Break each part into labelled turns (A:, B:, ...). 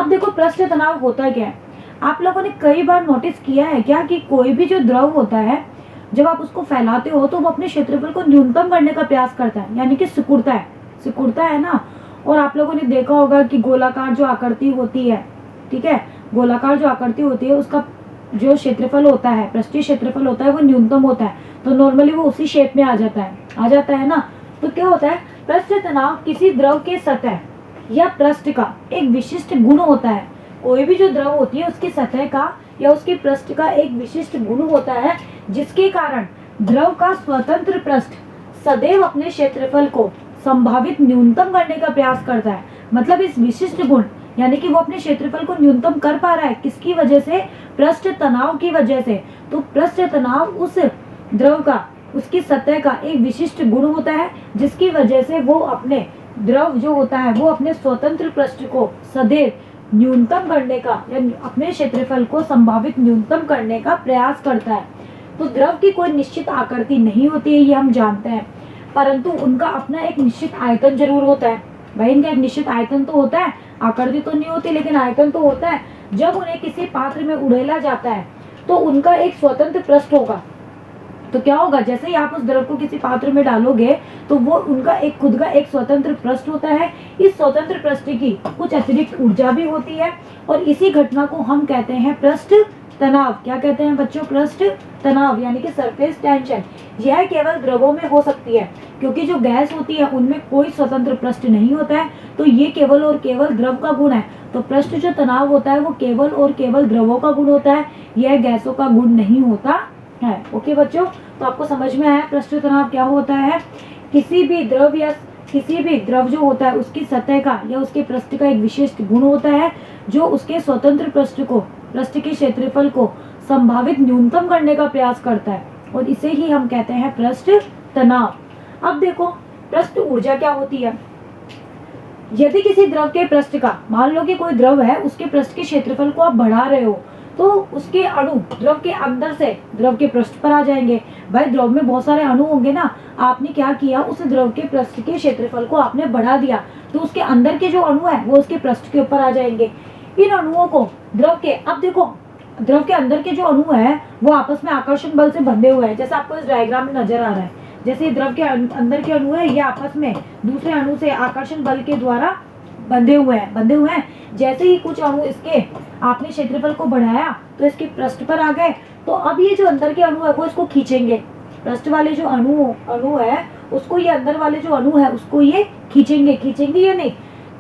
A: अब देखो पृष्ठ तनाव होता क्या है, आप लोगों ने कई बार नोटिस किया है क्या कि कोई भी जो द्रव होता है जब आप उसको फैलाते हो तो वो अपने क्षेत्रफल को न्यूनतम करने का प्रयास करता है, यानी कि सिकुड़ता है ना। और आप लोगों ने देखा होगा कि गोलाकार जो आकृति होती है, ठीक है, गोलाकार जो आकृति होती है उसका जो क्षेत्रफल होता है, पृष्ठीय क्षेत्रफल होता है वो न्यूनतम होता है, तो नॉर्मली वो उसी शेप में आ जाता है ना। तो क्या होता है, पृष्ठ तनाव किसी द्रव के सतह या पृष्ठ का एक विशिष्ट गुण होता है। कोई भी जो द्रव होती है उसकी सतह का या उसके पृष्ठ का एक विशिष्ट गुण होता है जिसके कारण द्रव का स्वतंत्र पृष्ठ सदैव अपने क्षेत्रफल को संभावित न्यूनतम करने का प्रयास करता है। मतलब इस विशिष्ट गुण यानी कि वो अपने क्षेत्रफल को न्यूनतम कर पा रहा है, किसकी वजह से, पृष्ठ तनाव की वजह से। तो पृष्ठ तनाव उस द्रव का, उसकी सतह का एक विशिष्ट गुण होता है जिसकी वजह से वो अपने द्रव जो होता है वो अपने स्वतंत्र पृष्ठ को सदैव न्यूनतम करने का या अपने क्षेत्रफल को संभावित न्यूनतम करने का प्रयास करता है। तो द्रव की कोई निश्चित आकृति नहीं होती है, ये हम जानते हैं, परंतु उनका अपना एक निश्चित आयतन जरूर होता है। भाई इनका एक निश्चित आयतन तो होता है, आकृति तो नहीं होती लेकिन आयतन तो होता है। जब उन्हें किसी पात्र में उड़ेला जाता है तो उनका एक स्वतंत्र पृष्ठ होगा। तो क्या होगा, जैसे ही आप उस द्रव को किसी पात्र में डालोगे तो वो उनका एक खुद का एक स्वतंत्र पृष्ठ होता है। इस स्वतंत्र पृष्ठ की कुछ अतिरिक्त ऊर्जा भी होती है और इसी घटना को हम कहते हैं पृष्ठ तनाव। क्या कहते हैं बच्चों, पृष्ठ तनाव यानी कि सरफेस टेंशन। यह केवल द्रवों में हो सकती है क्योंकि जो गैस होती है उनमें कोई स्वतंत्र पृष्ठ नहीं होता है, तो ये केवल और केवल द्रव का गुण है। तो पृष्ठ जो तनाव होता है वो केवल और केवल द्रवों का गुण होता है, यह गैसों का गुण नहीं होता है। ओके बच्चों, तो आपको समझ में आया पृष्ठ तनाव क्या होता है। किसी भी द्रव जो होता है उसकी सतह का या उसके पृष्ठ का एक विशिष्ट गुण होता है जो उसके स्वतंत्र पृष्ठ के क्षेत्रफल को संभावित न्यूनतम करने का प्रयास करता है और इसे ही हम कहते हैं पृष्ठ तनाव। अब देखो पृष्ठ ऊर्जा क्या होती है। यदि किसी द्रव के पृष्ठ का, मान लो कि कोई द्रव है, उसके पृष्ठ के क्षेत्रफल को आप बढ़ा रहे हो तो उसके अणु द्रव के अंदर से द्रव के पृष्ठ पर आ जाएंगे। भाई द्रव में बहुत सारे अणु होंगे ना, आपने क्या किया, उस द्रव के पृष्ठ के क्षेत्रफल को आपने बढ़ा दिया तो उसके अंदर के जो अणु है वो उसके पृष्ठ के ऊपर आ जाएंगे। इन अणुओं को द्रव के, अब देखो द्रव के अंदर के जो अणु है वो आपस में आकर्षण बल से बंधे हुए हैं, जैसे आपको इस डायग्राम में नजर आ रहा है। जैसे द्रव के अंदर के अणु है ये आपस में दूसरे अणु से आकर्षण बल के द्वारा बंधे हुए हैं। जैसे ही कुछ अणु इसके आपने क्षेत्रफल को बढ़ाया तो इसके पृष्ठ पर आ गए, तो अब ये जो अंदर के अणु है वो इसको खींचेंगे। पृष्ठ वाले जो अणु है उसको ये अंदर वाले जो अणु है उसको ये खींचेंगे या नहीं।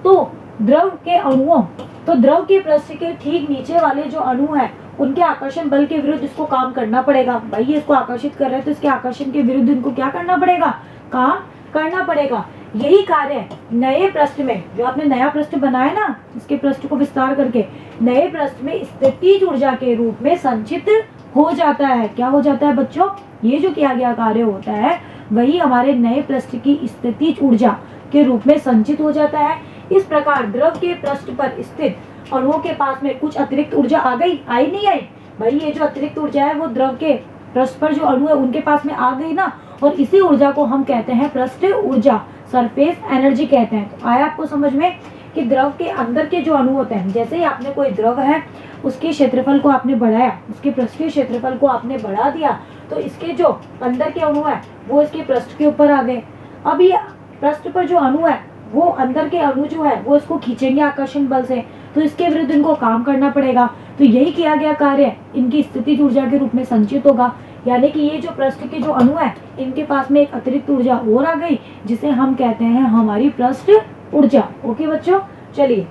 A: तो द्रव के पृष्ठ के ठीक नीचे वाले जो अणु है उनके आकर्षण बल के विरुद्ध इसको काम करना पड़ेगा। भाई ये इसको आकर्षित कर रहे हैं तो इसके आकर्षण के विरुद्ध इनको क्या करना पड़ेगा, काम करना पड़ेगा। यही कार्य नए पृष्ठ में, जो आपने नया पृष्ठ बनाया ना, इसके पृष्ठ को विस्तार करके नए पृष्ठ में स्थितिज ऊर्जा के रूप में संचित हो जाता है। क्या हो जाता है बच्चों, ये जो किया गया कार्य होता है वही हमारे नए पृष्ठ की स्थितिज ऊर्जा के रूप में संचित हो जाता है। इस प्रकार द्रव के पृष्ठ पर स्थित अणुओं के पास में कुछ अतिरिक्त ऊर्जा आई नहीं आई। भाई ये जो अतिरिक्त ऊर्जा है वो द्रव के पृष्ठ पर जो अणु है उनके पास में आ गई ना, और इसी ऊर्जा को हम कहते हैं पृष्ठ ऊर्जा, सरफेस एनर्जी कहते हैं। तो आया आपको समझ में कि द्रव के अंदर के जो अणु होते हैं, जैसे ही आपने कोई द्रव है उसके क्षेत्रफल को आपने बढ़ाया, उसके पृष्ठीय क्षेत्रफल को आपने बढ़ा दिया तो इसके जो अंदर के अणु है वो इसके पृष्ठ के ऊपर आ गए। अब ये पृष्ठ पर जो अणु है वो अंदर के अणु जो है वो इसको खींचेंगे आकर्षण बल से, तो इसके विरुद्ध इनको काम करना पड़ेगा। तो यही किया गया कार्य इनकी स्थितिज ऊर्जा के रूप में संचित होगा, यानी कि ये जो पृष्ठ के जो अणु है इनके पास में एक अतिरिक्त ऊर्जा और आ गई जिसे हम कहते हैं हमारी पृष्ठ ऊर्जा। ओके बच्चों, चलिए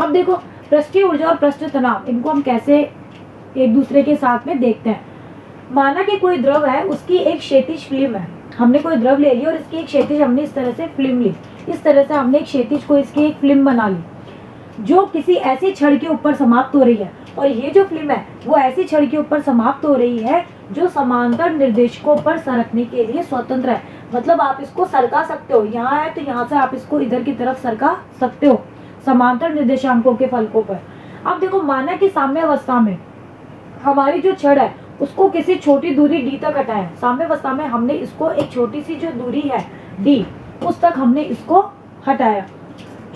A: अब देखो पृष्ठीय ऊर्जा और पृष्ठ तनाव इनको हम कैसे एक दूसरे के साथ में देखते हैं। माना कि कोई द्रव है, उसकी एक क्षैतिज फिल्म है, हमने कोई द्रव ले ली और इसकी एक क्षैतिज हमने इस तरह से फिल्म ली, इस तरह से हमने एक क्षैतिज को इसकी एक फिल्म बना ली जो किसी ऐसी छड़ के ऊपर समाप्त हो रही है, और ये जो फिल्म है वो ऐसी छड़ के ऊपर समाप्त हो रही है जो समांतर निर्देशकों पर सरकने के लिए स्वतंत्र है। मतलब आप इसको सरका सकते हो, यहाँ है तो यहाँ से आप इसको इधर की तरफ सरका सकते हो समांतर निर्देशांकों के फलकों पर। अब देखो माना कि साम्य अवस्था में हमारी जो छड़ है उसको किसी छोटी दूरी डी तक हटाया। साम्य अवस्था में हमने इसको एक छोटी सी जो दूरी है डी, उस तक हमने इसको हटाया।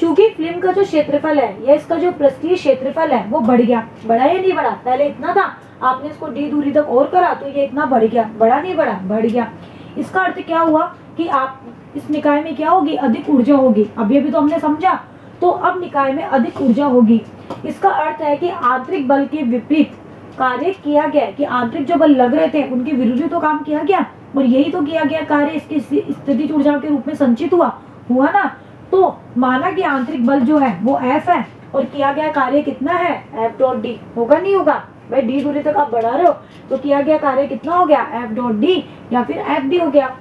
A: चूंकि फिल्म का जो क्षेत्रफल है या इसका जो पृष्ठीय क्षेत्रफल है वो बढ़ गया, बढ़ा या नहीं बढ़ा, पहले इतना था, आपने इसको डी दूरी तक और करा तो ये इतना बढ़ गया, बढ़ा नहीं बढ़ा, बढ़ गया। इसका अर्थ क्या हुआ कि आप इस निकाय में क्या होगी, अधिक ऊर्जा होगी। अभी अभी तो हमने समझा, तो अब निकाय में अधिक ऊर्जा होगी। इसका अर्थ है कि आंतरिक बल के विपरीत कार्य किया गया, कि आंतरिक जो बल लग रहे थे उनके विरुद्ध तो काम किया गया, और यही तो किया गया कार्य इसकी स्थितिज ऊर्जा के रूप में संचित हुआ ना। तो माना कि आंतरिक बल जो है वो F है और किया गया कार्य कितना है, F डॉट डी। होगा नहीं होगा भाई, डी दूरी तक आप बढ़ा रहे हो तो किया गया कार्य कितना हो गया, F डॉट डी या फिर F डी हो गया।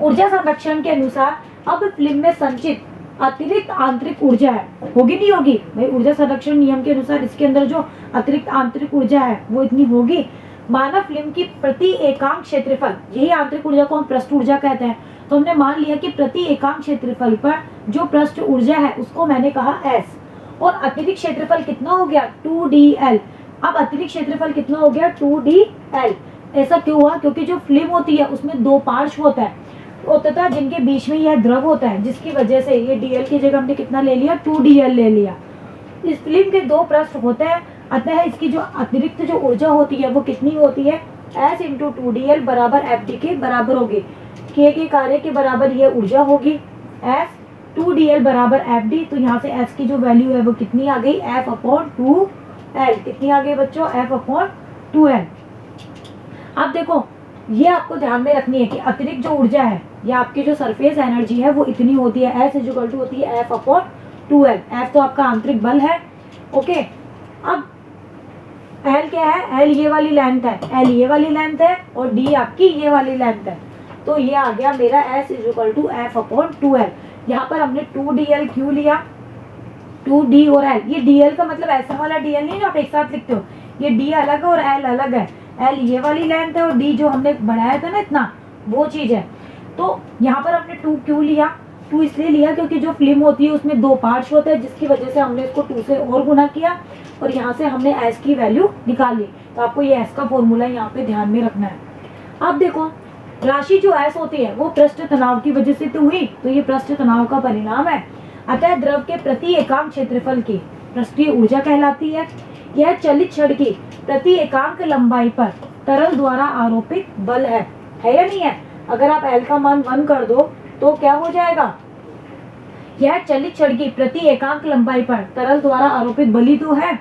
A: ऊर्जा संरक्षण के अनुसार अब फिल्म में संचित अतिरिक्त आंतरिक ऊर्जा है, होगी नहीं होगी भाई, ऊर्जा संरक्षण नियम के अनुसार इसके अंदर जो अतिरिक्त आंतरिक ऊर्जा है वो इतनी होगी। मानव फिल्म की प्रति एकांक क्षेत्रफल, यही आंतरिक ऊर्जा को हम पृष्ठ ऊर्जा कहते हैं, तो हमने मान लिया कि प्रति एकांक क्षेत्रफल पर जो पृष्ठ ऊर्जा है उसको मैंने कहा S, और अतिरिक्त क्षेत्रफल कितना हो गया 2dl। अब अतिरिक्त क्षेत्रफल कितना हो गया 2dl। ऐसा क्यों हुआ, क्योंकि जो फिल्म होती है उसमें दो पार्श्व होता है तथा जिनके बीच में यह द्रव होता है, जिसकी वजह से ये dl की जगह हमने कितना ले लिया 2dl ले लिया। इस फिल्म के दो पृष्ठ होते हैं, अतः इसकी जो अतिरिक्त जो ऊर्जा होती है वो कितनी होती है, S इंटू 2dl बराबर FD के बराबर होगी। किए के कार्य के बराबर ये ऊर्जा होगी S 2dl बराबर FD। तो यहाँ से S की जो वैल्यू है वो कितनी आ गई, F अपॉन 2l। कितनी आ गई बच्चों, F अपॉन 2l। अब देखो ये आपको ध्यान में रखनी है कि अतिरिक्त जो ऊर्जा है या आपकी जो सरफेस एनर्जी है वो इतनी होती है, S इक्वल टू होती है F अपॉन 2l। F तो आपका आंतरिक बल है, ओके। अब L क्या है, L ये वाली लेंथ है, L ये वाली लेंथ है और D आपकी ये वाली लेंथ है, तो ये आ गया मेरा S equal to F upon 2l। यहाँ पर हमने 2dl क्यों लिया, 2d और l, ये dl का मतलब ऐसा वाला dl नहीं जो आप एक साथ लिखते हो, ये d अलग है और l अलग है। l ये वाली लेंथ है और d जो हमने बढ़ाया था ना इतना, वो चीज है। तो यहाँ पर हमने 2 क्यों लिया, 2 इसलिए लिया क्योंकि जो फिल्म होती है उसमें दो पार्ट्स होते हैं, जिसकी वजह से हमने इसको 2 से और गुना किया और यहाँ से हमने s की वैल्यू निकाल ली। तो आपको ये s का फॉर्मूला यहाँ पे ध्यान में रखना है। अब देखो राशि जो s होती है वो पृष्ठ तनाव की वजह से तो हुई, तो ये पृष्ठ तनाव का परिणाम है। अतः द्रव के प्रति एकांक क्षेत्रफल की पृष्ठीय ऊर्जा कहलाती है। यह चलित छड़ की प्रति एकांक लंबाई पर तरल द्वारा आरोपित बल है या नहीं है। अगर आप L का मान 1 कर दो तो क्या हो जाएगा, यह चलित छड़ की प्रति एकांक लंबाई पर तरल द्वारा आरोपित बल ही तो है।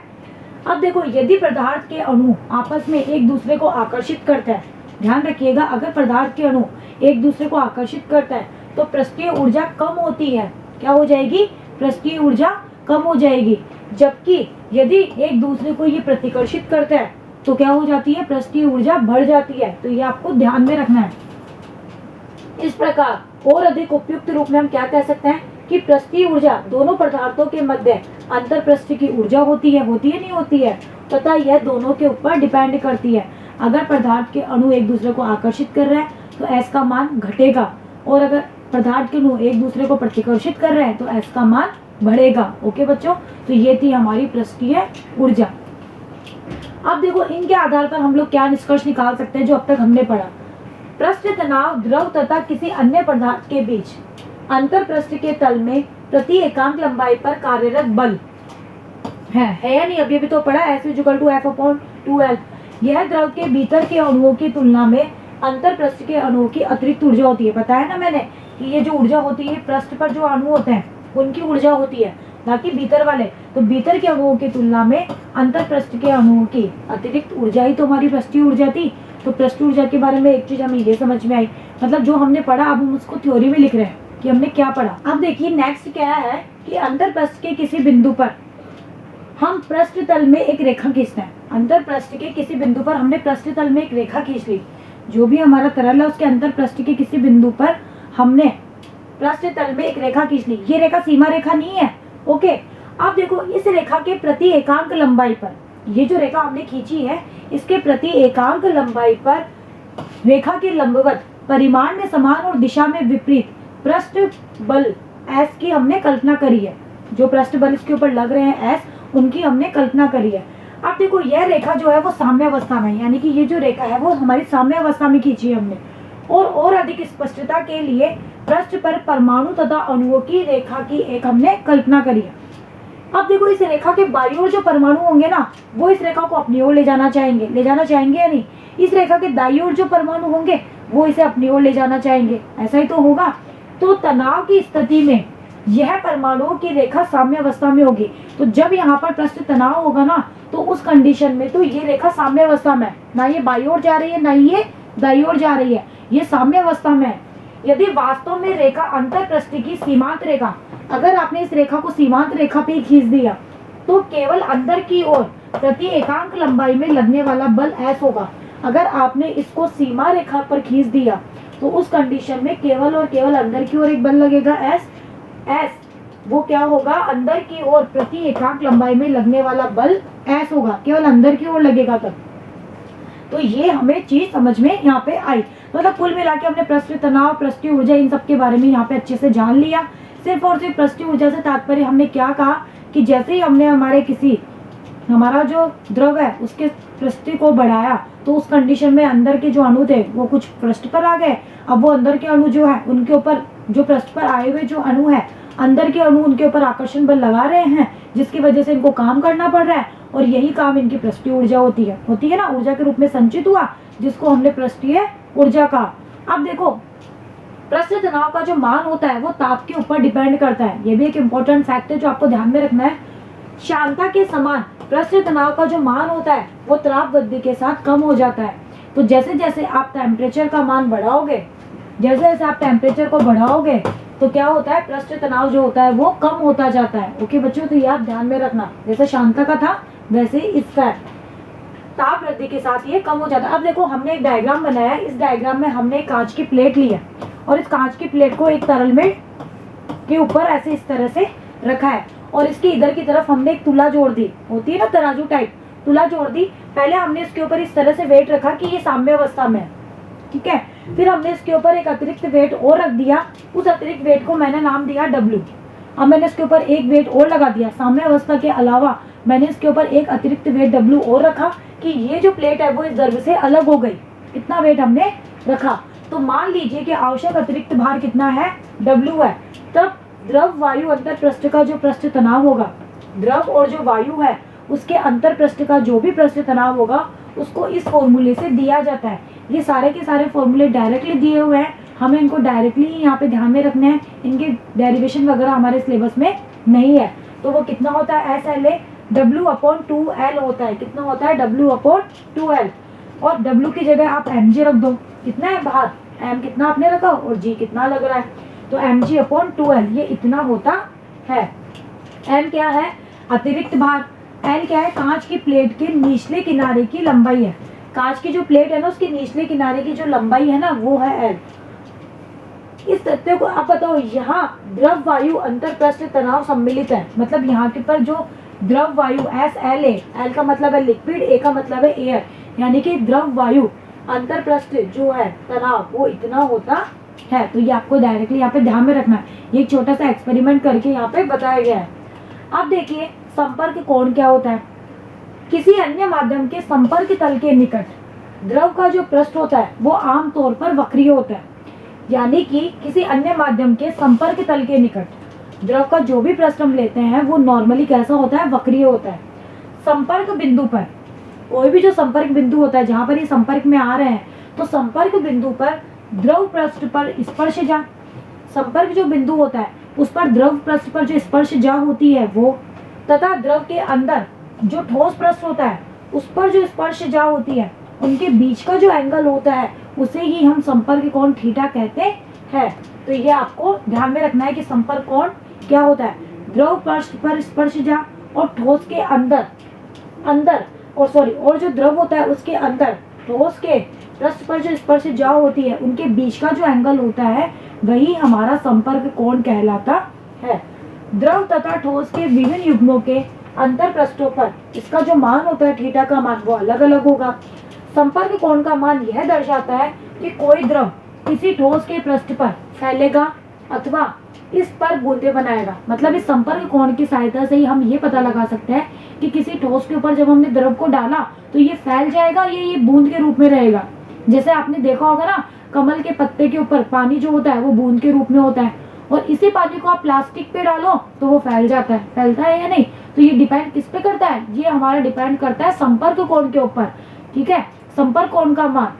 A: अब देखो यदि पदार्थ के अणु आपस में एक दूसरे को आकर्षित करते हैं, ध्यान रखिएगा, अगर पदार्थ के अणु एक दूसरे को आकर्षित करते हैं तो पृष्ठीय ऊर्जा कम होती है। क्या हो जाएगी, पृष्ठीय ऊर्जा कम हो जाएगी। जबकि यदि एक दूसरे को ये प्रतिकर्षित करते हैं तो क्या हो जाती है, पृष्ठीय ऊर्जा बढ़ जाती है। तो ये आपको ध्यान में रखना है। इस प्रकार और अधिक उपयुक्त रूप में हम क्या कह सकते हैं कि पृष्ठीय ऊर्जा दोनों पदार्थों के मध्य अंतर पृष्ठ की ऊर्जा होती है नहीं होती है, तथा यह दोनों के ऊपर डिपेंड करती है। अगर पदार्थ के अणु एक दूसरे को आकर्षित कर रहे हैं तो S का मान घटेगा, और अगर पदार्थ के अणु एक दूसरे को प्रतिकर्षित कर रहे हैं तो S का मान बढ़ेगा। ओके बच्चों, तो ये थी हमारी पृष्ठीय ऊर्जा। अब देखो इनके आधार पर हम लोग क्या निष्कर्ष निकाल सकते हैं जो अब तक हमने पढ़ा। पृष्ठ तनाव द्रव तथा किसी अन्य पदार्थ के बीच अंतर पृष्ठ के तल में प्रति एकांक लंबाई पर कार्यरत बल है या नहीं। अभी भी तो पढ़ा S equal to F upon 2l। यह द्रव के भीतर के अणुओं की तुलना में अंतर पृष्ठ के अणुओं की अतिरिक्त ऊर्जा होती है। बताया ना मैंने कि ये जो ऊर्जा होती है पृष्ठ पर जो अणु होते हैं उनकी ऊर्जा होती है, बाकी भीतर वाले, तो भीतर के अणुओं की तुलना में अंतर पृष्ठ के अणुओं की अतिरिक्त ऊर्जा ही तो हमारी पृष्ठीय ऊर्जा थी। तो पृष्ठ ऊर्जा के बारे में एक चीज हमें ये समझ में आई, मतलब जो हमने पढ़ा अब हम उसको थ्योरी में लिख रहे हैं कि हमने क्या पढ़ा। अब देखिए नेक्स्ट क्या है कि अंतर पृष्ठ के किसी बिंदु पर हम पृष्ठ तल में एक रेखा खींचते हैं। अंतर पृष्ठ के किसी बिंदु पर हमने पृष्ठ तल में एक रेखा खींच ली, जो भी हमारा तरल है उसके अंतर पृष्ठ के किसी बिंदु पर हमने पृष्ठ तल में एक रेखा खींच ली। ये रेखा सीमा रेखा नहीं है, ओके। अब देखो इस रेखा के प्रति एकांक लंबाई पर, ये जो रेखा हमने खींची है इसके प्रति एकांक लंबाई पर रेखा के लंबवत परिमाण में समान और दिशा में विपरीत पृष्ठ बल S की हमने कल्पना करी है। जो पृष्ठ बल इसके ऊपर लग रहे हैं S, उनकी हमने कल्पना करी है। अब देखो यह रेखा जो है वो साम्यावस्था में, यानी कि ये जो रेखा है वो हमारी साम्यावस्था में खींची है हमने, और अधिक स्पष्टता के लिए पृष्ठ पर परमाणु तथा अणुओं की रेखा की एक हमने कल्पना करी है। अब देखो इस रेखा के बाईं ओर जो परमाणु होंगे ना, वो इस रेखा को अपनी ओर ले जाना चाहेंगे या नहीं। इस रेखा के दाईं ओर जो परमाणु होंगे वो इसे अपनी ओर ले जाना चाहेंगे, ऐसा ही तो होगा। तो तनाव की स्थिति में यह परमाणुओं की रेखा साम्य अवस्था में होगी। तो जब यहाँ पर पृष्ठ तनाव होगा ना, तो उस कंडीशन में तो ये रेखा साम्य अवस्था में है, ना ये बाईं ओर जा रही है ना ये दाईं ओर जा रही है, ये साम्य अवस्था में है। यदि वास्तव में रेखा अंतर पृष्ठ की सीमांत रेखा, अगर आपने इस रेखा को सीमांत रेखा पे खींच दिया तो केवल अंदर की ओर प्रति एकांक लंबाई में लगने वाला बल S होगा। अगर आपने इसको सीमा रेखा पर खींच दिया तो उस कंडीशन में केवल और केवल अंदर की ओर एक बल लगेगा S वो क्या होगा, अंदर की ओर प्रति एकांक लंबाई में लगने वाला बल S होगा, केवल अंदर की ओर लगेगा तब। तो ये हमें चीज समझ में यहाँ पे आई। मतलब कुल मिला के हमने पृष्ठ तनाव, पृष्ठीय ऊर्जा, इन सब के बारे में यहाँ पे अच्छे से जान लिया। सिर्फ और सिर्फ पृष्ठीय ऊर्जा से तात्पर्य हमने क्या कहा कि जैसे ही हमने हमारा जो द्रव है उसके पृष्ठ को बढ़ाया तो उस कंडीशन में अंदर के जो अणु थे वो कुछ पृष्ठ पर आ गए। अब वो अंदर के अणु जो है उनके ऊपर, जो पृष्ठ पर आए हुए जो अणु है, अंदर के अणु उनके ऊपर आकर्षण बल लगा रहे हैं, जिसकी वजह से इनको काम करना पड़ रहा है और यही काम इनकी पृष्ठीय ऊर्जा होती है ना, ऊर्जा के रूप में संचित हुआ, जिसको हमने पृष्ठीय ऊर्जा कहा। अब देखो पृष्ठ तनाव का जो मान होता है वो ताप के ऊपर डिपेंड करता है। ये भी एक इम्पोर्टेंट फैक्ट है जो आपको ध्यान में रखना है। शांता के समान पृष्ठ तनाव का जो मान होता है वो ताप वृद्धि के साथ कम हो जाता है। तो जैसे जैसे आप टेम्परेचर का मान बढ़ाओगे, जैसे जैसे आप टेम्परेचर को बढ़ाओगे तो क्या होता है, पृष्ठ तनाव जो होता है वो कम होता जाता है। ओके बच्चों, तो ये आप ध्यान में रखना, जैसे शांता का था वैसे ही इसका है, ताप वृद्धि के साथ ये कम हो जाता है। अब देखो हमने एक डायग्राम बनाया है, इस डायग्राम में हमने एक कांच की प्लेट ली है और इस कांच की प्लेट को एक तरल में के ऊपर ऐसे इस तरह से रखा है और इसके इधर की तरफ हमने एक तुला जोड़ दी, होती है ना तराजू टाइप, तुला जोड़ दी। पहले हमने इसके ऊपर इस तरह से वेट रखा कि ये साम्य अवस्था में है, ठीक है। फिर हमने इसके ऊपर एक अतिरिक्त वेट और रख दिया, उस अतिरिक्त वेट को मैंने नाम दिया W। अब मैंने इसके ऊपर एक वेट और लगा दिया, साम्य अवस्था के अलावा मैंने इसके ऊपर एक अतिरिक्त वेट W और रखा कि ये जो प्लेट है वो इस द्रव से अलग हो गई। कितना वेट हमने रखा, तो मान लीजिए कि आवश्यक अतिरिक्त भार कितना है, W है। तब द्रव वायु अंतर पृष्ठ का जो पृष्ठ तनाव होगा, द्रव और जो वायु है उसके अंतर पृष्ठ का जो भी पृष्ठ तनाव होगा उसको इस फॉर्मूले से दिया जाता है। ये सारे के सारे फॉर्मूले डायरेक्टली दिए हुए हैं, हमें इनको डायरेक्टली यहाँ पे ध्यान में रखने हैं, इनके डेरिवेशन वगैरह हमारे सिलेबस में नहीं है। तो वो कितना होता है, SLA W/2L होता है। कितना होता है, W/2L। और W की जगह आप mg रख दो। कितना है भार, m कितना आपने रखा और g कितना लग रहा है, तो mg/2L ये इतना होता है। m क्या है, अतिरिक्त भार। L क्या है, कांच की प्लेट के निचले किनारे की लंबाई है। कांच की जो प्लेट है ना उसके निचले किनारे की जो लंबाई है ना वो है L। इस तथ्य को आप बताओ, यहाँ द्रव वायु अंतर पृष्ठ तनाव सम्मिलित है, मतलब यहाँ के पर जो द्रव वायु SLA, L का मतलब है लिक्विड, A का मतलब है एयर, यानी कि द्रव वायु अंतर पृष्ठ जो है तनाव वो इतना होता है। तो ये आपको डायरेक्टली यहाँ पे ध्यान में रखना है, ये एक छोटा सा एक्सपेरिमेंट करके यहाँ पे बताया गया है। अब देखिए संपर्क कोण क्या होता है। किसी अन्य माध्यम के संपर्क तल के निकट द्रव का जो पृष्ठ होता है वो आमतौर पर वक्रीय होता है, यानी कि किसी अन्य माध्यम के संपर्क तल के निकट द्रव का जो भी पृष्ठ हम लेते हैं वो नॉर्मली कैसा होता है, वक्रीय होता है। संपर्क बिंदु पर, कोई भी जो संपर्क बिंदु होता है जहां पर ये संपर्क में आ रहे हैं, तो संपर्क बिंदु पर द्रव पृष्ठ पर स्पर्शजा, संपर्क जो बिंदु होता है उस पर द्रव पृष्ठ पर जो स्पर्शजा होती है वो, तथा द्रव के अंदर जो ठोस पृष्ठ होता है उस पर जो स्पर्शजा होती है, उनके बीच का जो एंगल होता है उसे ही हम संपर्क कोण थीटा कहते हैं। तो ये आपको ध्यान में रखना है कि संपर्क कोण क्या होता है, द्रव पृष्ठ पर स्पर्शजा और ठोस के अंदर और जो द्रव होता है उसके अंदर ठोस के पृष्ठ पर जो स्पर्शजा होती है उनके बीच का जो एंगल होता है वही हमारा संपर्क कोण कहलाता है। द्रव तथा ठोस के विभिन्न युग्मों के अंतर पृष्ठों पर इसका जो मान होता है थीटा का मान वो अलग अलग होगा। संपर्क कोण का मान यह दर्शाता है कि कोई द्रव किसी ठोस के पृष्ठ पर फैलेगा अथवा इस पर बूंदे बनाएगा। मतलब इस संपर्क कोण की सहायता से ही हम ये पता लगा सकते हैं कि किसी ठोस के ऊपर जब हमने द्रव को डाला तो ये फैल जाएगा या ये बूंद के रूप में रहेगा। जैसे आपने देखा होगा ना, कमल के पत्ते के ऊपर पानी जो होता है वो बूंद के रूप में होता है, और इसी पानी को आप प्लास्टिक पे डालो तो वो फैल जाता है, फैलता है या नहीं। तो ये डिपेंड किस पे करता है, ये हमारा डिपेंड करता है संपर्क कोण के ऊपर। ठीक है, संपर्क कोण का मान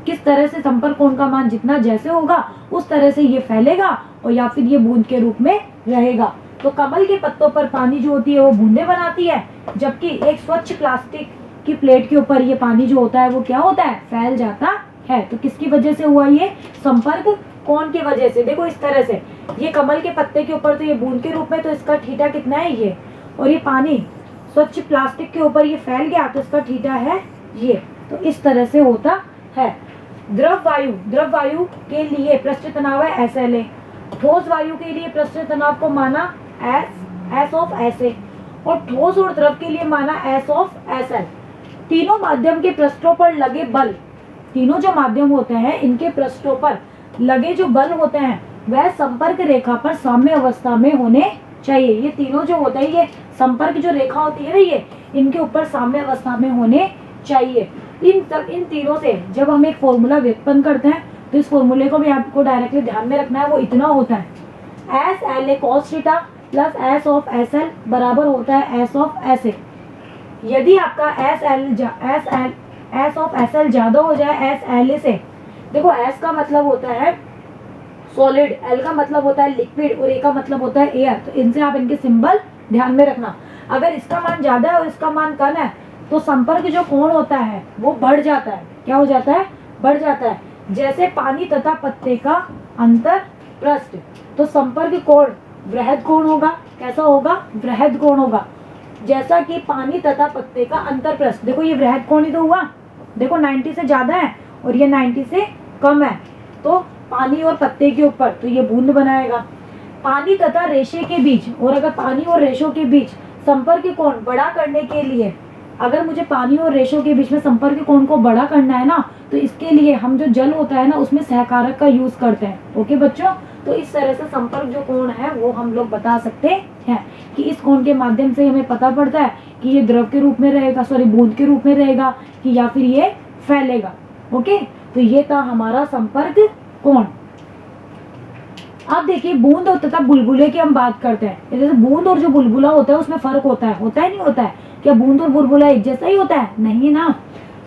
A: किस तरह से, संपर्क कोण का मान जितना जैसे होगा उस तरह से ये फैलेगा और या फिर ये बूंद के रूप में रहेगा। तो कमल के पत्तों पर पानी जो होती है वो बूंदे बनाती है, जबकि एक स्वच्छ प्लास्टिक की प्लेट के ऊपर ये पानी जो होता है वो क्या होता है, फैल जाता है। तो किसकी वजह से हुआ ये, संपर्क कोण की वजह से। देखो इस तरह से, ये कमल के पत्ते के ऊपर तो ये बूंद के रूप में, तो इसका थीटा कितना है ये, और ये पानी स्वच्छ प्लास्टिक के ऊपर ये फैल गया तो इसका थीटा है ये। तो इस तरह से होता है। द्रव वायु के लिए पृष्ठ तनाव है SLA। ठोस वायु के लिए पृष्ठ तनाव को माना S ऑफ SA, और ठोस और द्रव के लिए माना S ऑफ SL। तीनों माध्यम के पृष्ठों पर लगे बल, तीनों जो माध्यम होते हैं इनके पृष्ठों पर लगे जो बल होते हैं वह संपर्क रेखा पर साम्य अवस्था में होने चाहिए। ये तीनों जो होते हैं, ये संपर्क जो रेखा होती है ना, ये इनके ऊपर साम्य अवस्था में होने चाहिए। इन तीनों से जब हम एक फॉर्मूला व्युत्पन्न करते हैं तो इस फॉर्मूले को भी आपको डायरेक्टली ध्यान में रखना है। वो इतना होता है, SLA cos theta plus S of SL बराबर होता है S ऑफ SA। यदि आपका S ऑफ SL ज्यादा हो जाए SLA से, देखो S का मतलब होता है सॉलिड, L का मतलब होता है लिक्विड और A का मतलब होता है एयर। तो इनसे आप इनके सिंबल ध्यान में रखना। अगर इसका मान ज्यादा है और इसका मान कम है तो संपर्क जो कोण होता है वो बढ़ जाता है। क्या हो जाता है, बढ़ जाता है। जैसे पानी तथा पत्ते का अंतर पृष्ठ, तो संपर्क कोण वृहद कोण होगा। कैसा होगा, वृहद कोण होगा। जैसा कि पानी तथा पत्ते का अंतर पृष्ठ, देखो ये वृहद कोण ही तो हुआ। देखो 90 से ज्यादा है और ये 90 से कम है, तो पानी और पत्ते के ऊपर तो ये बूंद बनाएगा। पानी तथा रेशे के बीच, और अगर पानी और रेशों के बीच संपर्क कोण बड़ा करने के लिए, अगर मुझे पानी और रेशों के बीच में संपर्क कोण को बड़ा करना है ना, तो इसके लिए हम जो जल होता है ना उसमें सहकारक का यूज करते हैं। ओके बच्चों, तो इस तरह से संपर्क जो कोण है वो हम लोग बता सकते हैं कि इस कोण के माध्यम से हमें पता पड़ता है कि ये द्रव के रूप में रहेगा, सॉरी बूंद के रूप में रहेगा, कि या फिर ये फैलेगा। ओके, तो ये था हमारा संपर्क कोण। अब देखिए बूंद और तथा बुलबुले की हम बात करते हैं। जैसे बूंद और जो बुलबुला होता है उसमें फर्क होता है नहीं होता है? क्या बूंद और बुलबुला एक जैसा ही होता है? नहीं ना।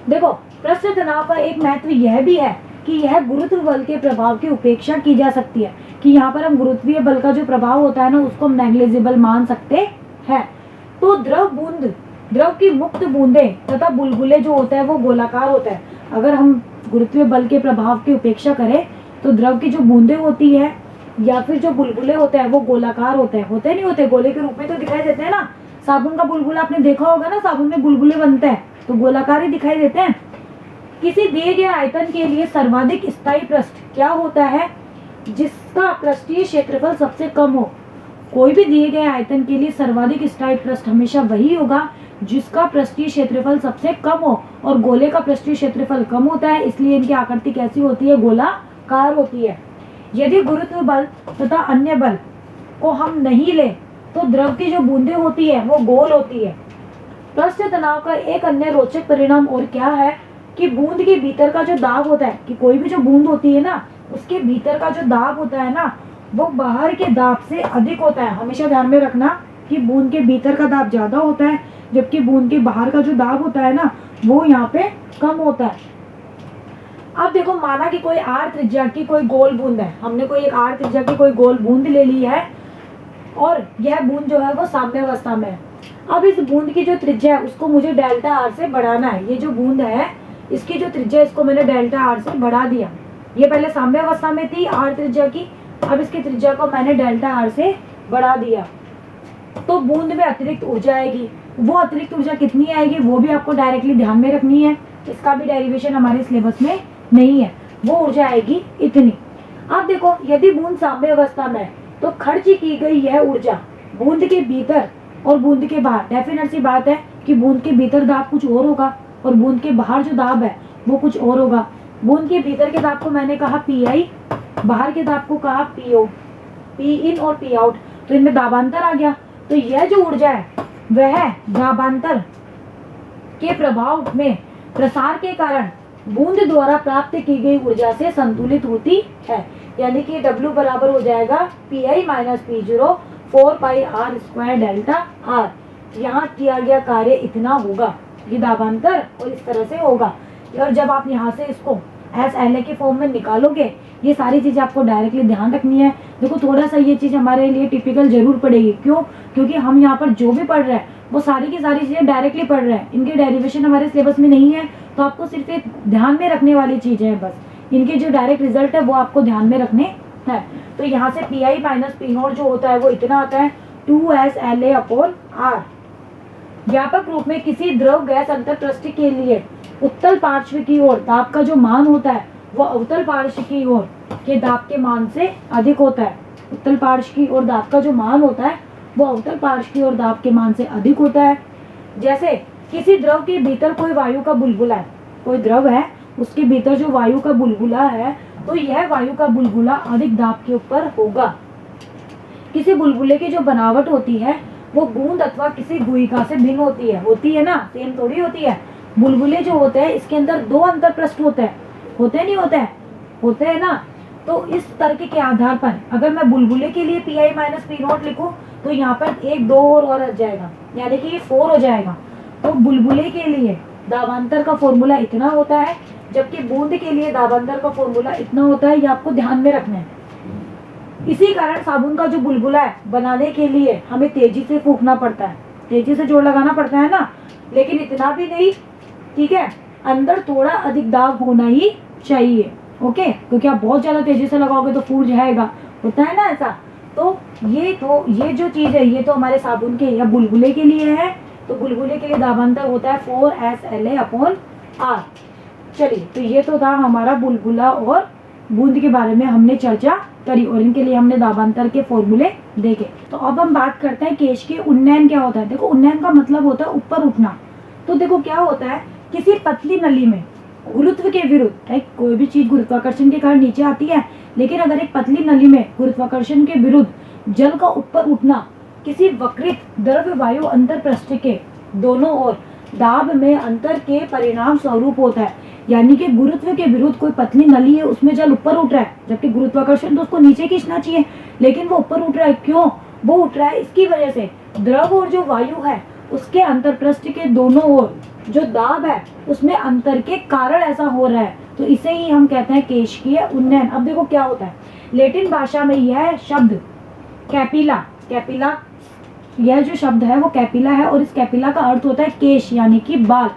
A: देखो पृष्ठ तनाव का एक महत्व यह भी है कि यह गुरुत्व बल के प्रभाव की उपेक्षा की जा सकती है, कि यहाँ पर हम गुरुत्वीय बल का जो प्रभाव होता है ना उसको हम नेग्लिजिबल मान सकते हैं। तो द्रव की मुक्त बूंदे तथा बुलबुले जो होता है वो गोलाकार होता है। अगर हम गुरुत्वीय बल के प्रभाव की उपेक्षा करें तो द्रव की जो बूंदे होती है या फिर जो बुलबुले होते हैं वो गोलाकार होते हैं। होते नहीं होते, गोले के रूप में तो दिखाई देते हैं ना। साबुन का बुलबुला आपने देखा होगा ना, साबुन में बुलबुले बनते हैं तो गोलाकार ही दिखाई देते हैं। किसी दिए गए आयतन के लिए सर्वाधिक स्थायी पृष्ठ क्या होता है? जिसका पृष्ठीय क्षेत्रफल सबसे कम हो। कोई भी दिए गए आयतन के लिए सर्वाधिक स्थायी पृष्ठ हमेशा वही होगा जिसका पृष्ठीय क्षेत्रफल सबसे कम हो, और गोले का पृष्ठीय क्षेत्रफल कम होता है, इसलिए इनकी आकृति कैसी होती है? गोलाकार होती है। यदि गुरुत्व बल तथा अन्य बल को हम नहीं ले तो द्रव की जो बूंदें होती है वो गोल होती है। पृष्ठ तनाव का एक अन्य रोचक परिणाम और क्या है कि बूंद के भीतर का जो दाब होता है, कि कोई भी जो बूंद होती है ना उसके भीतर का जो दाब होता है ना वो बाहर के दाब से अधिक होता है। हमेशा ध्यान में रखना कि बूंद के भीतर का दाब ज्यादा होता है, जबकि बूंद के बाहर का जो दाब होता है ना वो यहाँ पे कम होता है। अब देखो माना कि कोई r त्रिज्या की कोई गोल बूंद है, हमने कोई एक r त्रिज्या की कोई गोल बूंद ले ली है और यह बूंद जो है वो साम्य अवस्था में है। अब इस बूंद की जो त्रिज्या है उसको मुझे डेल्टा r से बढ़ाना है। ये जो बूंद है इसकी जो त्रिज्या इसको मैंने डेल्टा r से बढ़ा दिया। ये पहले साम्य अवस्था में थी r त्रिज्या की, अब इसकी त्रिज्या को मैंने डेल्टा r से बढ़ा दिया तो बूंद में अतिरिक्त ऊर्जा आएगी। वो अतिरिक्त ऊर्जा कितनी आएगी वो भी आपको डायरेक्टली ध्यान में रखनी है, इसका भी डेरिवेशन हमारे सिलेबस में नहीं है। वो ऊर्जा आएगी इतनी। अब देखो यदि बूंद साम्य अवस्था में है तो खर्च की गई यह ऊर्जा बूंद के भीतर और बूंद के बाहर, डेफिनेट सी बात है कि बूंद के भीतर दाब कुछ और होगा और बूंद के बाहर जो दाब है वो कुछ और होगा। बूंद के भीतर के दाब को मैंने कहा PI, बाहर के दाब को कहा PO, P इन और P आउट, तो इनमें दाबांतर आ गया। तो यह जो ऊर्जा है वह दाबांतर के प्रभाव में प्रसार के कारण बूंद द्वारा प्राप्त की गई ऊर्जा से संतुलित होती है। यानी कि W बराबर हो जाएगा Pi माइनस P0 4 पाई R स्क्वायर डेल्टा R। यहाँ किया गया कार्य इतना होगा, ये दाबांतर और इस तरह से होगा। और जब आप यहाँ से इसको SLA के फॉर्म में निकालोगे, ये सारी चीज़ आपको डायरेक्टली ध्यान रखनी है। देखो थोड़ा सा ये चीज़ हमारे लिए टिपिकल जरूर पड़ेगी, क्यों? क्योंकि हम यहाँ पर जो भी पढ़ रहे हैं वो सारी की सारी चीज़ें डायरेक्टली पढ़ रहे हैं, इनके डेरिवेशन हमारे सिलेबस में नहीं है। तो आपको सिर्फ एक ध्यान में रखने वाली चीज़ें हैं, बस इनके जो डायरेक्ट रिजल्ट है वो आपको ध्यान में रखने हैं। तो यहाँ से Pi माइनस P0 जो होता है वो इतना आता है 2SLA अपॉन R। व्यापक रूप में किसी द्रव गैस अंतरपृष्ठ के लिए उत्तल पार्श्व की ओर दाब का जो मान होता है वो अवतल पार्श्व की ओर के दाब के मान से अधिक होता है। उत्तल पार्श्व की ओर दाब का जो मान होता है वो अवतल पार्श्व की ओर दाब के मान से अधिक होता है। जैसे किसी द्रव के भीतर कोई वायु का बुलबुला है, कोई द्रव है उसके भीतर जो वायु का बुलबुला है, तो यह वायु का बुलबुला अधिक दाब के ऊपर होगा। किसी बुलबुले की जो बनावट होती है वो बूंद अथवा किसी गुहिका से भिन्न होती है ना, सेम थोड़ी होती है। बुलबुले जो होते हैं इसके अंदर दो अंतरपृष्ठ होते हैं, होते हैं ना। तो इस तर्क के आधार पर अगर मैं बुलबुले के लिए Pi माइनस P0 लिखूं तो यहाँ पर एक दो और आ जाएगा, यानी कि ये 4 हो जाएगा। तो बुलबुले के लिए दाबांतर का फॉर्मूला इतना होता है, जबकि बूंद के लिए दाबांतर का फॉर्मूला इतना होता है। ये आपको ध्यान में रखना है। इसी कारण साबुन का जो बुलबुला है बनाने के लिए हमें तेजी से फूंकना पड़ता है, तेजी से जोर लगाना पड़ता है ना, लेकिन इतना भी नहीं, ठीक है। अंदर थोड़ा अधिक दाब होना ही चाहिए, ओके, क्योंकि आप बहुत ज्यादा तेजी से लगाओगे तो फूट जाएगा, होता है ना ऐसा। तो ये जो चीज है ये तो हमारे साबुन के या बुलबुले के लिए है। तो बुलबुले के लिए दाबांतर होता है 4SLA अपॉन R। चलिए, तो ये तो था हमारा बुलबुला और बूंद के बारे में हमने चर्चा करी और इनके लिए हमने दाबांतर के फॉर्मूले देखे। तो अब हम बात करते हैं केश के उन्नयन क्या होता है। देखो उन्नयन का मतलब होता है ऊपर उठना। तो देखो क्या होता है, किसी पतली नली में गुरुत्व के विरुद्ध, राइट, कोई भी चीज गुरुत्वाकर्षण के कारण नीचे आती है, लेकिन अगर एक पतली नली में गुरुत्वाकर्षण के विरुद्ध जल का ऊपर उठना किसी वक्रित द्रव्य वायु अंतरपृष्ठ के दोनों ओर दाब में अंतर के परिणाम स्वरूप होता है। यानी कि गुरुत्व के विरुद्ध कोई पतली नली है, उसमें जल ऊपर उठ रहा है, जबकि गुरुत्वाकर्षण तो उसको नीचे खींचना चाहिए, लेकिन वो ऊपर उठ रहा है। क्यों वो उठ रहा है? इसकी वजह से द्रव और जो वायु है उसके अंतरपृष्ठ के दोनों ओर जो दाब है उसमें अंतर के कारण ऐसा हो रहा है। तो इसे ही हम कहते हैं केशिकीय उन्नयन। अब देखो क्या होता है, लैटिन भाषा में यह शब्द कैपिला, यह जो शब्द है वो कैपिला है, और इस कैपिला का अर्थ होता है केश, यानी कि बाल।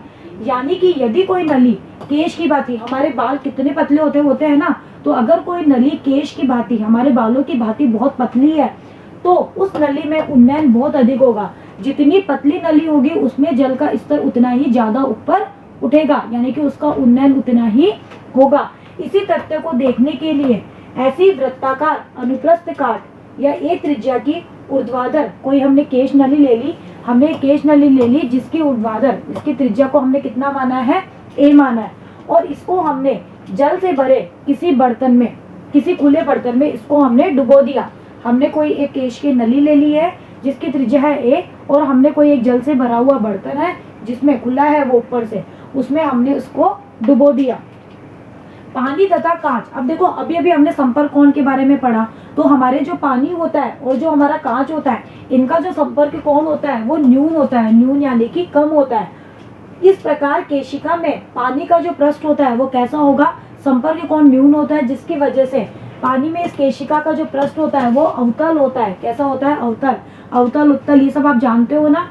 A: यानी कि यदि कोई नली केश की भांति, हमारे बाल कितने पतले होते हैं ना, तो अगर कोई नली केश की भांति, हमारे बालों की भांति बहुत पतली है, तो उस नली में उन्नयन बहुत अधिक होगा। जितनी पतली नली होगी उसमें जल का स्तर उतना ही ज्यादा ऊपर उठेगा, यानी कि उसका उन्नयन उतना ही होगा। इसी तथ्य को देखने के लिए ऐसी वृत्ताकार अनुप्रस्थ काट या एक त्रिज्या की ऊर्ध्वाधर कोई हमने केश नली ले ली, जिसकी ऊर्ध्वाधर, इसकी त्रिज्या को हमने कितना माना है? A माना है, और इसको हमने जल से भरे किसी बर्तन में, किसी खुले बर्तन में इसको हमने डुबो दिया। हमने कोई एक केश की नली ले ली है जिसकी त्रिज्या है A, और हमने कोई एक जल से भरा हुआ बर्तन है जिसमें खुला है वो ऊपर से, उसमें हमने उसको डुबो दिया। पानी तथा कांच, अब देखो अभी अभी हमने संपर्क कोण के बारे में पढ़ा, तो हमारे जो पानी होता है और जो हमारा कांच होता है, इनका जो संपर्क कोण होता है वो न्यून होता है, न्यून यानी कि कम होता है। इस प्रकार केशिका में पानी का जो पृष्ठ होता है वो कैसा होगा? संपर्क कोण न्यून होता है, जिसकी वजह से पानी में इस केशिका का जो पृष्ठ होता है वो अवतल होता है। कैसा होता है? अवतल, उत्तल, ये सब आप जानते हो ना।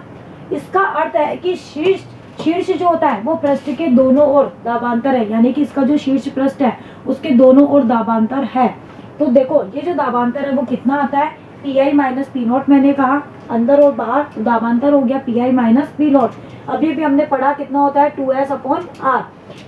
A: इसका अर्थ है कि शीर्ष जो होता है वो पृष्ठ के दोनों ओर दाबांतर है, यानी कि इसका जो शीर्ष पृष्ठ है उसके दोनों ओर दाबांतर है। तो देखो ये जो दाबांतर है वो कितना आता है? Pi माइनस P0 मैंने कहा, अंदर और बाहर, तो दाबांतर हो गया Pi माइनस P0। अभी भी हमने पढ़ा कितना होता है? 2S upon R।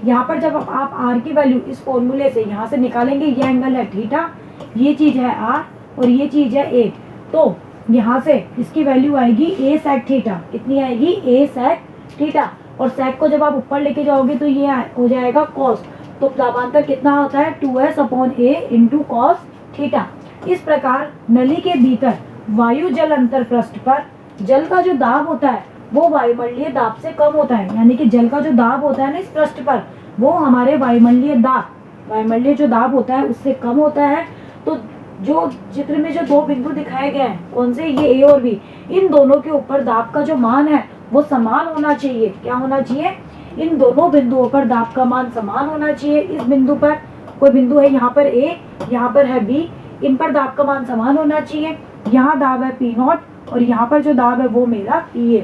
A: यहाँ पर जब आप R की वैल्यू इस फॉर्मूले से यहाँ से निकालेंगे, ये एंगल है थीटा, ये चीज है R और ये चीज है A, तो यहाँ से इसकी वैल्यू आएगी A sec थीटा। कितनी आएगी? A sec theta. और sec को जब आप ऊपर लेके जाओगे तो ये हो जाएगा cos। तो दाबांतर कितना होता है? 2S upon A into cos theta. इस प्रकार नली के भीतर वायु जल अंतरपृष्ठ पर जल का जो दाब होता है वो वायुमंडलीय दाब से कम होता है, यानी कि जल का जो दाब होता है ना इस पृष्ठ पर, वो हमारे वायुमंडलीय जो दाब होता है उससे कम होता है। तो जो चित्र में जो दो बिंदु दिखाए गए हैं, कौन से, ये ए और बी, इन दोनों के ऊपर दाब का जो मान है वो समान होना चाहिए। क्या होना चाहिए? इन दोनों बिंदुओं पर दाब का मान समान होना चाहिए। इस बिंदु पर कोई बिंदु है, यहाँ पर ए, यहाँ पर है बी, इन पर दाब का मान समान होना चाहिए। यहाँ दाब है P0 और यहाँ पर जो दाब है वो मेरा P है।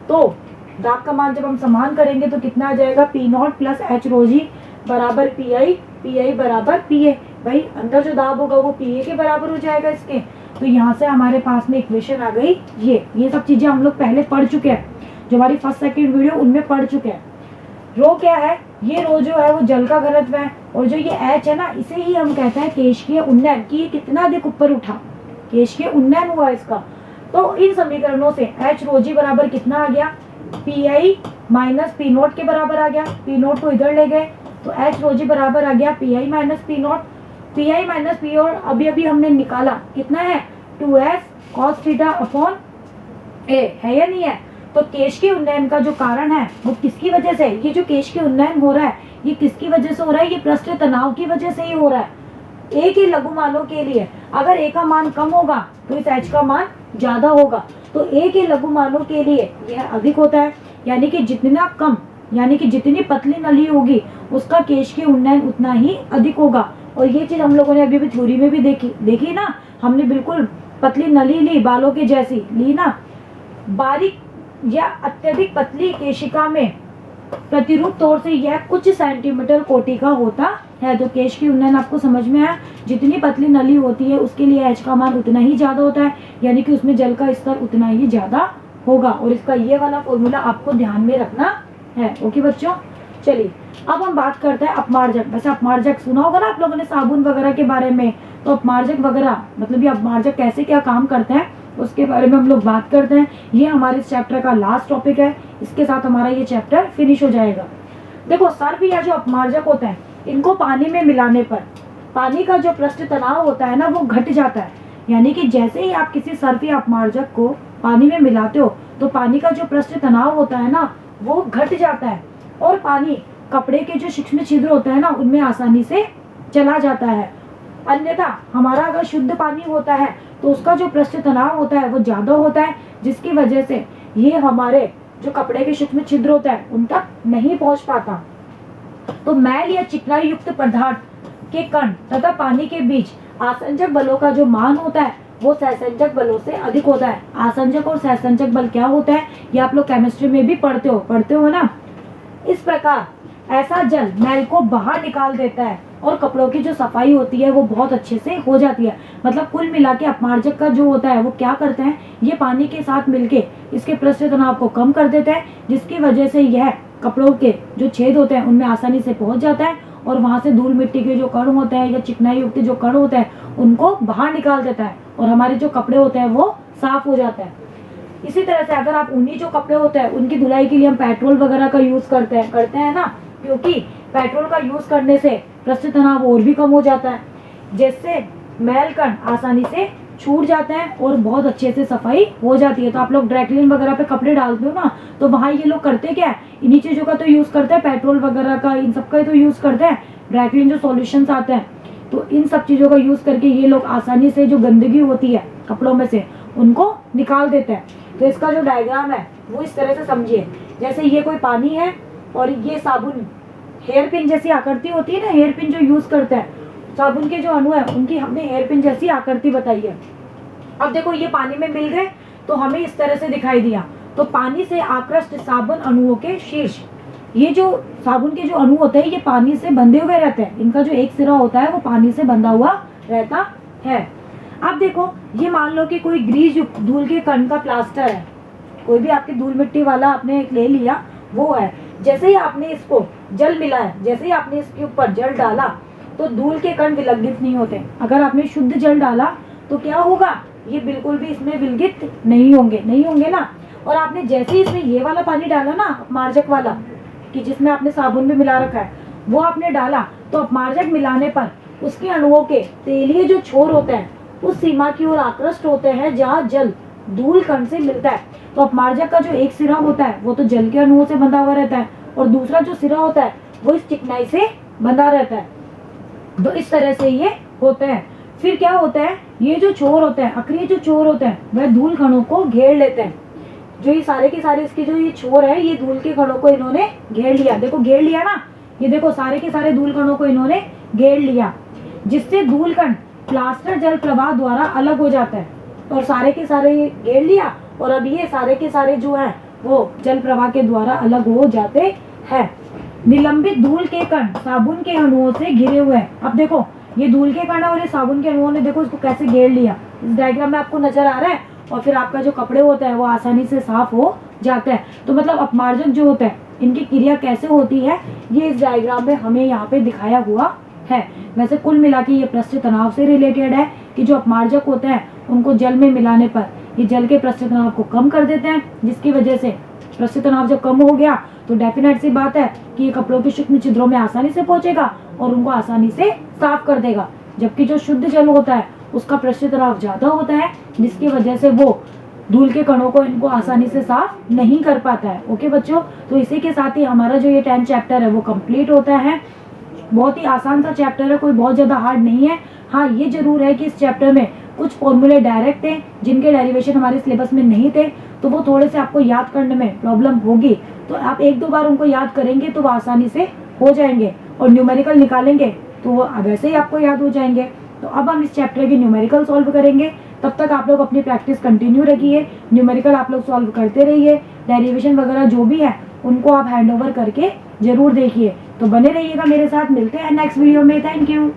A: तो दाब का मान जब हम समान करेंगे तो कितना आ जाएगा? P0 plus H rho g बराबर PI बराबर PA। भाई अंदर जो दाब होगा वो PA के बराबर हो जाएगा इसके। तो यहाँ से हमारे पास में इक्वेशन आ गई ये सब चीजें हम लोग पहले पढ़ चुके हैं, जो हमारी फर्स्ट सेकंड वीडियो उनमें पढ़ चुके हैं। रो क्या है? ये रो जो है वो जल का घनत्व है, और जो ये H है ना, इसे ही हम कहते हैं केशिकीय उन्नयन, कि ये कितना अधिक ऊपर उठा, केशिकीय उन्नयन हुआ इसका। तो इन समीकरणों से H rho g बराबर कितना आ गया? PI माइनस P0 के बराबर आ गया। P0 को इधर ले गए तो H rho g बराबर आ गया PI minus P0। PI minus P और अभी हमने निकाला कितना है? 2s cos theta upon a, है या नहीं है? तो केशिकीय उन्नयन का जो कारण है वो किसकी वजह से? ये जो केशिकीय उन्नयन हो रहा है ये किसकी वजह से हो रहा है? ये पृष्ठ तनाव की वजह से ही हो रहा है। ए के लघु मानों के लिए अगर ए का मान कम होगा तो इस H का मान ज्यादा होगा। तो ए के लघु मानों के लिए यह अधिक होता है, यानी कि जितना कम, यानी कि जितनी पतली नली होगी उसका केशिकीय उन्नयन उतना ही अधिक होगा। और ये चीज हम लोगों ने अभी थ्योरी में भी देखी ना, हमने बिल्कुल पतली नली ली, बालों के जैसी ली ना। बारीक या अत्यधिक पतली केशिका में प्रतिरूप तौर से यह कुछ सेंटीमीटर कोटि का होता है। तो केशिकीय उन्नयन आपको समझ में आया? जितनी पतली नली होती है उसके लिए H का मान उतना ही ज्यादा होता है, यानी कि उसमें जल का स्तर उतना ही ज्यादा होगा। और इसका ये वाला फॉर्मूला आपको ध्यान में रखना है। ओके बच्चों, चलिए अब हम बात करते हैं अपमार्जक। वैसे अपमार्जक सुना होगा ना आप लोगों ने साबुन वगैरह के बारे में। तो अपमार्जक वगैरह मतलब ये अपमार्जक कैसे क्या काम करते हैं उसके बारे में हम लोग बात करते हैं। ये हमारे इस चैप्टर का लास्ट टॉपिक है, इसके साथ हमारा ये चैप्टर फिनिश हो जाएगा। देखो सर्फ या जो अपमार्जक होते हैं इनको पानी में मिलाने पर पानी का जो पृष्ठ तनाव होता है ना वो घट जाता है। यानी कि जैसे ही आप किसी सर्फ या अपमार्जक को पानी में मिलाते हो तो पानी का जो पृष्ठ तनाव होता है ना वो घट जाता है, और पानी कपड़े के जो सूक्ष्म छिद्र होते हैं ना उनमें आसानी से चला जाता है। अन्यथा हमारा अगर शुद्ध पानी होता है तो उसका जो पृष्ठ तनाव होता है वो ज्यादा होता है, जिसकी वजह से ये हमारे जो कपड़े के सूक्ष्म छिद्र होता है उन तक नहीं पहुंच पाता। तो मैल या चिकनाई युक्त पदार्थ के कण तथा पानी के बीच आसंजक बलों का जो मान होता है वो सहसंजक बलों से अधिक होता है। आसंजक और सहसंजक बल क्या होता है ये आप लोग केमिस्ट्री में भी पढ़ते हो ना। इस प्रकार ऐसा जल मैल को बाहर निकाल देता है और कपड़ों की जो सफाई होती है वो बहुत अच्छे से हो जाती है। मतलब कुल मिला के अपमार्जक का जो होता है वो क्या करते हैं, ये पानी के साथ मिलके इसके पृष्ठ तनाव को कम कर देते हैं, जिसकी वजह से यह कपड़ों के जो छेद होते हैं उनमें आसानी से पहुंच जाता है और वहां से धूल मिट्टी के जो कण होते हैं या चिकनाई युक्त जो कण होते हैं उनको बाहर निकाल देता है और हमारे जो कपड़े होते हैं वो साफ हो जाते हैं। इसी तरह से अगर आप ऊनी जो कपड़े होते हैं उनकी धुलाई के लिए हम पेट्रोल वगैरह का यूज करते हैं ना, क्योंकि पेट्रोल का यूज करने से पृष्ठ तनाव और भी कम हो जाता है, जिससे मैल कण आसानी से छूट जाते हैं और बहुत अच्छे से सफाई हो जाती है। तो आप लोग ड्राई क्लीन वगैरह पे कपड़े डालते हो ना, तो वहाँ ये लोग करते क्या है, इन्हीं चीजों का तो यूज करते हैं, पेट्रोल वगैरह का इन सब का तो यूज करते हैं। ड्राई क्लीन जो सॉल्यूशंस आते हैं तो इन सब चीजों का यूज करके ये लोग आसानी से जो गंदगी होती है कपड़ों में से उनको निकाल देते हैं। तो इसका जो डायग्राम है वो इस तरह से समझिए, जैसे ये कोई पानी है और ये साबुन, हेयर पिन जैसी आकृति होती है ना, हेयर पिन जो यूज करते हैं, साबुन के जो अणु है उनकी हमने हेयर पिन जैसी आकृति बताई है। अब देखो ये पानी में मिल गए तो हमें इस तरह से दिखाई दिया। तो पानी से आकृष्ट साबुन अणुओं के शीर्ष, ये जो साबुन के जो अणु होते हैं ये पानी से बंधे हुए रहते हैं, इनका जो एक सिरा होता है वो पानी से बंधा हुआ रहता है। अब देखो ये मान लो कि कोई ग्रीस युक्त धूल के कण का प्लास्टर है, कोई भी आपकी धूल मिट्टी वाला आपने ले लिया वो है, जैसे ही आपने इसको जल मिलाया, जैसे ही आपने इसके ऊपर जल डाला तो धूल के कण विलगित नहीं होते। अगर आपने शुद्ध जल डाला तो क्या होगा, ये बिल्कुल भी इसमें विलगित नहीं होंगे ना। और आपने जैसे ही इसमें ये वाला पानी डाला ना अपमार्जक वाला, कि जिसमें आपने साबुन भी मिला रखा है, वो आपने डाला तो अपमार्जक मिलाने पर उसके अणुओं के तेलीय जो छोर होते हैं उस सीमा की ओर आकृष्ट होते हैं जहाँ जल धूल कण से मिलता है। तो अपमार्जक का जो एक सिरा होता है वो तो जल के अणुओं से बंधा हुआ रहता है और दूसरा जो सिरा होता है वो इस चिकनाई से बंधा रहता है। तो इस तरह से ये होता है। फिर क्या होता है, ये जो छोर होते हैं, अक्रिय जो छोर होते हैं, वह धूल कणों को घेर लेते हैं। जो ये सारे के सारे इसके जो ये छोर है, ये धूल के कणों को इन्होंने घेर लिया। देखो घेर लिया ना, ये देखो सारे के सारे धूल कणों को इन्होंने घेर लिया, जिससे धूल कण प्लास्टर जल प्रवाह द्वारा अलग हो जाता है। और सारे के सारे ये घेर लिया, और अब ये सारे के सारे जो है वो जल प्रवाह के द्वारा अलग हो जाते हैं। निलंबित धूल के कण साबुन के अणुओं से घिरे हुए हैं। अब देखो ये धूल के कण और ये साबुन के अणुओं ने देखो इसको कैसे घेर लिया, इस डायग्राम में आपको नजर आ रहा है। और फिर आपका जो कपड़े होता है वो आसानी से साफ हो जाते हैं। तो मतलब अपमार्जक जो होता है, इनकी क्रिया कैसे होती है, ये इस डायग्राम में हमें यहाँ पे दिखाया हुआ है। वैसे कुल मिला के ये पृष्ठ तनाव से रिलेटेड है कि जो अपमार्जक होते हैं उनको जल में मिलाने पर ये जल के पृष्ठ तनाव को कम कर देते हैं, जिसकी वजह से पृष्ठ तनाव जब कम हो गया तो डेफिनेट सी बात है कि ये कपड़ों के सूक्ष्म छिद्रों में आसानी से पहुंचेगा और उनको आसानी से साफ कर देगा। जबकि जो शुद्ध जल होता है उसका पृष्ठ तनाव ज्यादा होता है, जिसकी वजह से वो धूल के कणों को इनको आसानी से साफ नहीं कर पाता है। ओके बच्चों, तो इसी के साथ ही हमारा जो ये 10 चैप्टर है वो कंप्लीट होता है। बहुत ही आसान सा चैप्टर है, कोई बहुत ज्यादा हार्ड नहीं है। हाँ ये जरूर है कि इस चैप्टर में कुछ फॉर्मूले डायरेक्ट थे जिनके डेरिवेशन हमारे सिलेबस में नहीं थे, तो वो थोड़े से आपको याद करने में प्रॉब्लम होगी। तो आप 1-2 बार उनको याद करेंगे तो वो आसानी से हो जाएंगे, और न्यूमेरिकल निकालेंगे तो वो वैसे ही आपको याद हो जाएंगे। तो अब हम इस चैप्टर के न्यूमेरिकल सॉल्व करेंगे। तब तक आप लोग अपनी प्रैक्टिस कंटिन्यू रखिए, न्यूमेरिकल आप लोग सॉल्व करते रहिए, डेरिवेशन वगैरह जो भी है उनको आप हैंड ओवर करके जरूर देखिए। तो बने रहिएगा मेरे साथ, मिलते हैं नेक्स्ट वीडियो में। Thank you.